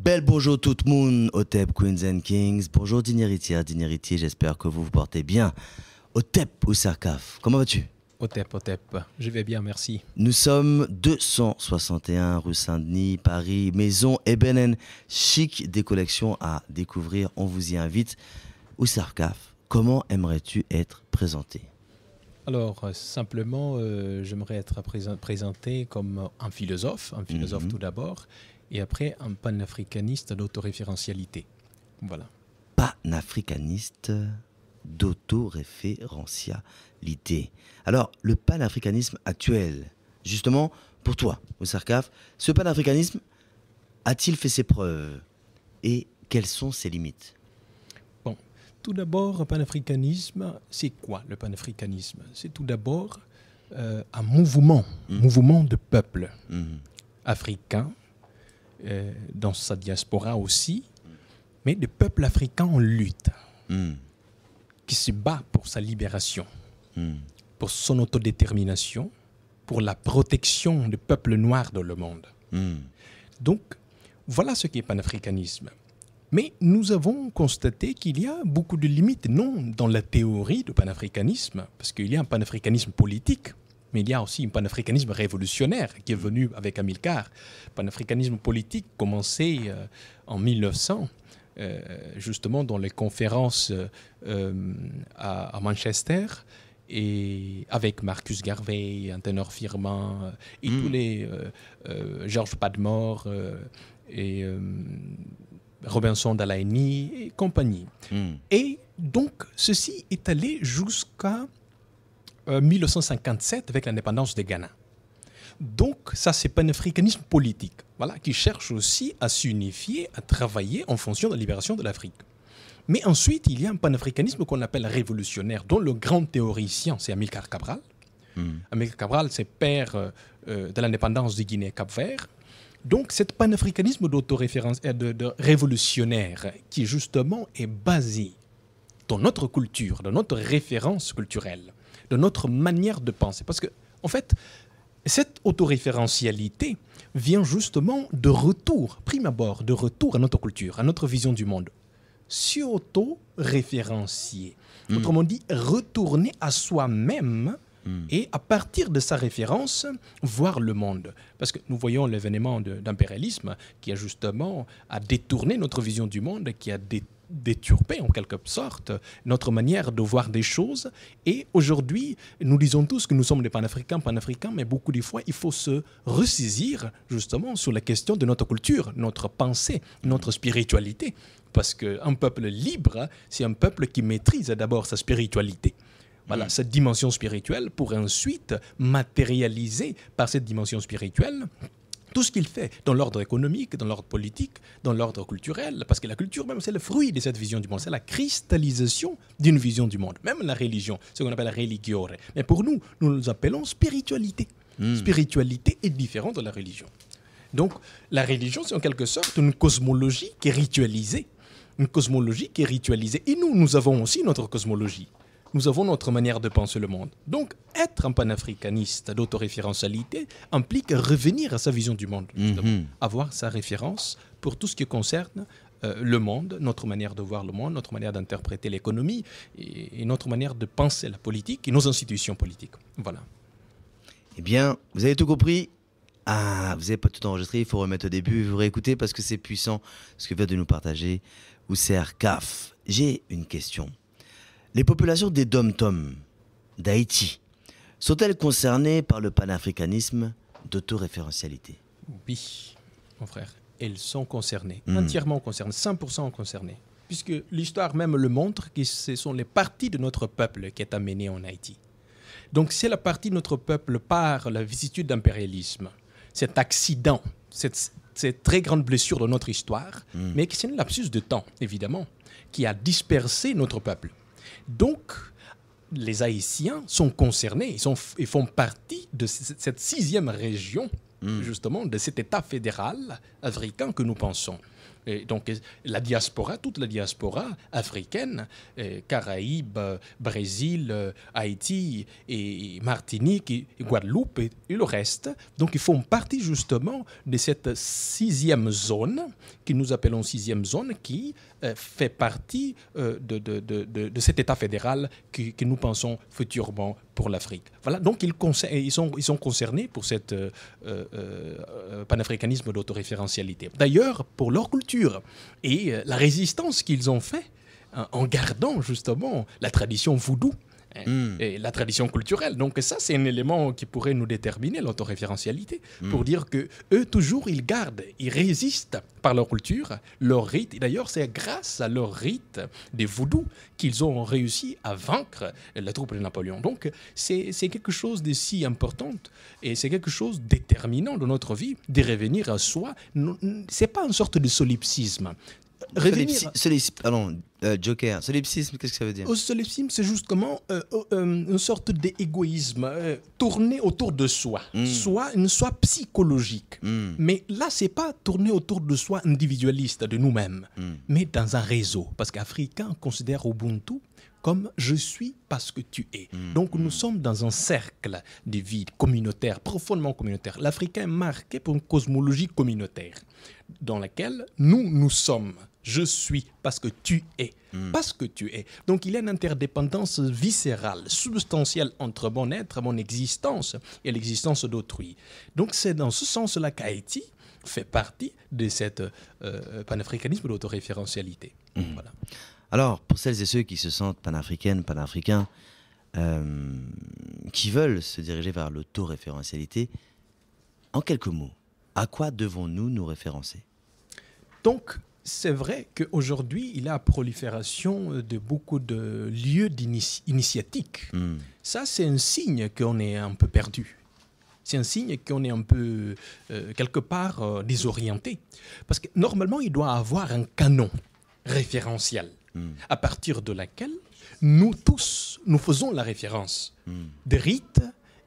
Bel bonjour tout le monde, Otep, Queens and Kings. Bonjour Dignéritière, Dignéritier, j'espère que vous vous portez bien. Otep ou Sarkaf, comment vas-tu? Otep, je vais bien, merci. Nous sommes 261 rue Saint-Denis, Paris, maison Ebenen, chic, des collections à découvrir, on vous y invite. Ou Sarkaf, comment aimerais-tu être présenté? Alors, simplement, j'aimerais être présenté comme un philosophe tout d'abord, et après un panafricaniste d'autoréférentialité. Voilà. Panafricaniste d'autoréférentialité. Alors, le panafricanisme actuel, justement, pour toi, Oussarkaf, ce panafricanisme a-t-il fait ses preuves? Et quelles sont ses limites? Bon, tout d'abord, panafricanisme, c'est quoi le panafricanisme? C'est tout d'abord un mouvement de peuples africains, dans sa diaspora aussi, mais de peuples africains en lutte, qui se bat pour sa libération, pour son autodétermination, pour la protection des peuples noirs dans le monde. Donc, voilà ce qu'est panafricanisme. Mais nous avons constaté qu'il y a beaucoup de limites, non dans la théorie du panafricanisme, parce qu'il y a un panafricanisme politique, mais il y a aussi un panafricanisme révolutionnaire qui est venu avec Amilcar. Panafricanisme politique commencé en 1900, justement dans les conférences à Manchester, et avec Marcus Garvey, Antenor Firmin, et tous les Georges Padmore et Robinson Dalaini et compagnie. Et donc, ceci est allé jusqu'à 1957 avec l'indépendance du Ghana. Donc, ça, c'est panafricanisme politique, voilà, qui cherche aussi à s'unifier, à travailler en fonction de la libération de l'Afrique. Mais ensuite, il y a un panafricanisme qu'on appelle révolutionnaire, dont le grand théoricien, c'est Amilcar Cabral. Amilcar Cabral, c'est père de l'indépendance de Guinée-Cap-Vert. Donc, cet panafricanisme de révolutionnaire, qui justement est basé dans notre culture, dans notre référence culturelle, de notre manière de penser. Parce que, en fait, cette autoréférentialité vient justement de retour, prime abord, de retour à notre culture, à notre vision du monde. S'auto-référencier. Autrement dit, retourner à soi-même et à partir de sa référence, voir le monde. Parce que nous voyons l'événement d'impérialisme qui a justement à détourner notre vision du monde, qui a déturpé en quelque sorte notre manière de voir des choses. Et aujourd'hui, nous disons tous que nous sommes des panafricains, mais beaucoup de fois, il faut se ressaisir justement sur la question de notre culture, notre pensée, notre spiritualité. Parce qu'un peuple libre, c'est un peuple qui maîtrise d'abord sa spiritualité. Voilà, cette dimension spirituelle pour ensuite matérialiser par cette dimension spirituelle tout ce qu'il fait dans l'ordre économique, dans l'ordre politique, dans l'ordre culturel, parce que la culture même, c'est le fruit de cette vision du monde, c'est la cristallisation d'une vision du monde. Même la religion, ce qu'on appelle religiore. Mais pour nous, nous appelons spiritualité. Spiritualité est différente de la religion. Donc, la religion, c'est en quelque sorte une cosmologie qui est ritualisée. Une cosmologie qui est ritualisée. Et nous avons aussi notre cosmologie. Nous avons notre manière de penser le monde. Donc, être un panafricaniste d'autoréférentialité implique revenir à sa vision du monde, justement. Avoir sa référence pour tout ce qui concerne le monde, notre manière de voir le monde, notre manière d'interpréter l'économie et notre manière de penser la politique et nos institutions politiques. Voilà. Eh bien, vous avez tout compris. Ah, vous n'avez pas tout enregistré, il faut remettre au début et vous réécouter parce que c'est puissant ce que vient de nous partager Oussarkaf. J'ai une question. Les populations des Dom-Tom d'Haïti sont-elles concernées par le panafricanisme d'autoréférentialité? Oui, mon frère, elles sont concernées, entièrement concernées, 100% concernées. Puisque l'histoire même le montre que ce sont les parties de notre peuple qui est amenée en Haïti. Donc c'est la partie de notre peuple par la vicissitude d'impérialisme, cet accident, cette très grande blessure de notre histoire, mais c'est un lapsus de temps, évidemment, qui a dispersé notre peuple. Donc, les Haïtiens sont concernés, ils font partie de cette sixième région, justement, de cet État fédéral africain que nous pensons. Et donc la diaspora, toute la diaspora africaine, Caraïbes, Brésil, Haïti et Martinique et Guadeloupe et le reste, donc ils font partie justement de cette sixième zone, que nous appelons sixième zone, qui fait partie de cet État fédéral que nous pensons futurement pour l'Afrique. Voilà, donc ils sont concernés pour cet panafricanisme d'autoréférentialité. D'ailleurs, pour leur culture et la résistance qu'ils ont fait en gardant justement la tradition voodoo et la tradition culturelle. Donc ça, c'est un élément qui pourrait nous déterminer l'autoréférentialité, pour dire que eux, toujours, ils gardent, ils résistent par leur culture, leur rite. Et d'ailleurs, c'est grâce à leur rite des voodoo qu'ils ont réussi à vaincre la troupe de Napoléon. Donc c'est quelque chose de si important et c'est quelque chose de déterminant dans notre vie, de revenir à soi. C'est pas une sorte de solipsisme. Joker, solipsisme, qu'est-ce que ça veut dire? Au solipsisme, c'est justement une sorte d'égoïsme tourné autour de soi, soit une soi psychologique. Mais là, c'est pas tourné autour de soi individualiste, de nous-mêmes, mais dans un réseau. Parce qu'Africain considère Ubuntu comme je suis parce que tu es. Donc nous sommes dans un cercle de vie communautaire, profondément communautaire. L'Africain est marqué par une cosmologie communautaire dans laquelle nous sommes. Je suis parce que tu es. Parce que tu es. Donc il y a une interdépendance viscérale, substantielle entre mon être, mon existence et l'existence d'autrui. Donc c'est dans ce sens-là qu'Haïti fait partie de cet panafricanisme d'autoréférentialité. Voilà. Alors, pour celles et ceux qui se sentent panafricains, qui veulent se diriger vers l'autoréférentialité, en quelques mots, à quoi devons-nous nous référencer? Donc, c'est vrai qu'aujourd'hui, il y a prolifération de beaucoup de lieux initiatiques. Ça, c'est un signe qu'on est un peu perdu. C'est un signe qu'on est un peu, quelque part, désorienté. Parce que normalement, il doit y avoir un canon référentiel à partir de laquelle nous tous, nous faisons la référence de rites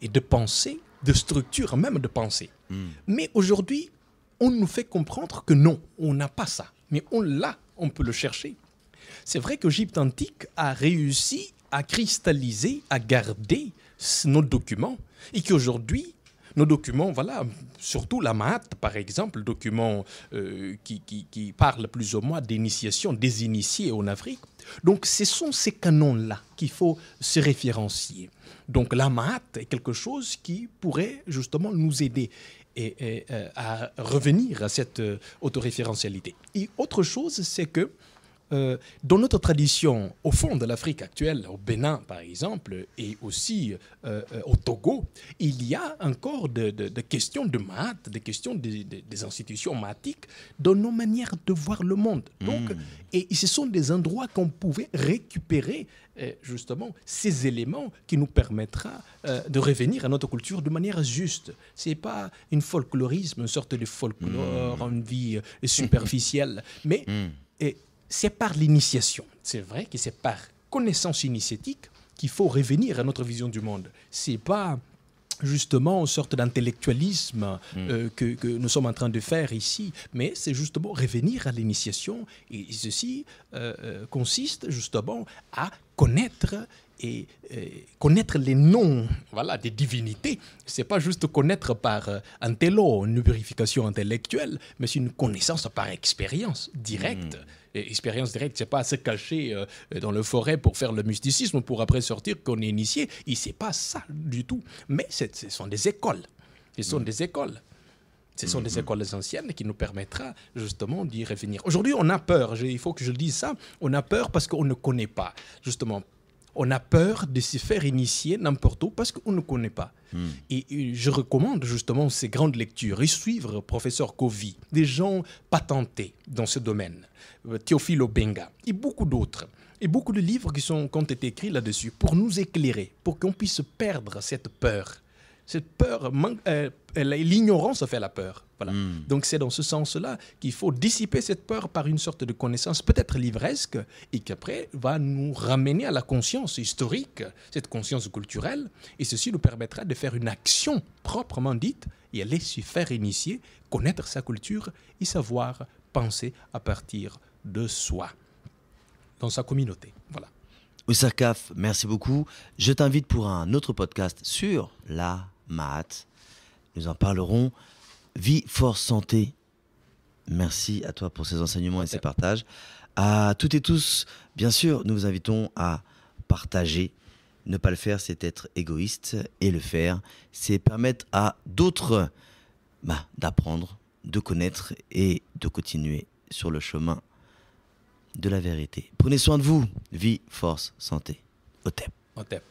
et de pensées, de structures même de pensée. Mais aujourd'hui, on nous fait comprendre que non, on n'a pas ça. Mais on l'a, on peut le chercher. C'est vrai que l'Égypte antique a réussi à cristalliser, à garder nos documents et qu'aujourd'hui, nos documents, voilà, surtout la Mahat, par exemple, le document qui parle plus ou moins d'initiation des initiés en Afrique. Donc, ce sont ces canons-là qu'il faut se référencier. Donc, la Mahat est quelque chose qui pourrait justement nous aider à revenir à cette autoréférentialité. Et autre chose, c'est que dans notre tradition, au fond de l'Afrique actuelle, au Bénin par exemple, et aussi au Togo, il y a encore des questions de maths, des questions des institutions mathématiques dans nos manières de voir le monde. Donc, et ce sont des endroits qu'on pouvait récupérer justement ces éléments qui nous permettra de revenir à notre culture de manière juste. Ce n'est pas un folklorisme, une sorte de folklore, une vie superficielle, mais c'est par l'initiation. C'est vrai que c'est par connaissance initiatique qu'il faut revenir à notre vision du monde. Ce n'est pas justement une sorte d'intellectualisme que nous sommes en train de faire ici, mais c'est justement revenir à l'initiation. Et ceci consiste justement à connaître et connaître les noms, voilà, des divinités. C'est pas juste connaître par intello, une vérification intellectuelle, mais c'est une connaissance par expérience directe. Et expérience directe, c'est pas se cacher dans le forêt pour faire le mysticisme pour après sortir qu'on est initié. Et c'est pas ça du tout. Mais ce sont des écoles. Ce sont des écoles. Ce sont des écoles anciennes qui nous permettra justement d'y revenir. Aujourd'hui, on a peur. Il faut que je dise ça. On a peur parce qu'on ne connaît pas. Justement, on a peur de se faire initier n'importe où parce qu'on ne connaît pas. Et je recommande justement ces grandes lectures et suivre professeur Covey, des gens patentés dans ce domaine, Théophile Obenga et beaucoup d'autres. Et beaucoup de livres qui ont été écrits là-dessus pour nous éclairer, pour qu'on puisse perdre cette peur. Cette peur, l'ignorance fait la peur. Voilà. Donc c'est dans ce sens-là qu'il faut dissiper cette peur par une sorte de connaissance peut-être livresque et qui après va nous ramener à la conscience historique, cette conscience culturelle, et ceci nous permettra de faire une action proprement dite et aller se faire initier, connaître sa culture et savoir penser à partir de soi, dans sa communauté. Voilà. Oussert Kaf, merci beaucoup. Je t'invite pour un autre podcast sur la maths. Nous en parlerons. Vie, force, santé. Merci à toi pour ces enseignements et ces partages. À toutes et tous, bien sûr, nous vous invitons à partager. Ne pas le faire, c'est être égoïste. Et le faire, c'est permettre à d'autres d'apprendre, de connaître et de continuer sur le chemin de la vérité. Prenez soin de vous. Vie, force, santé. OTEP. OTEP.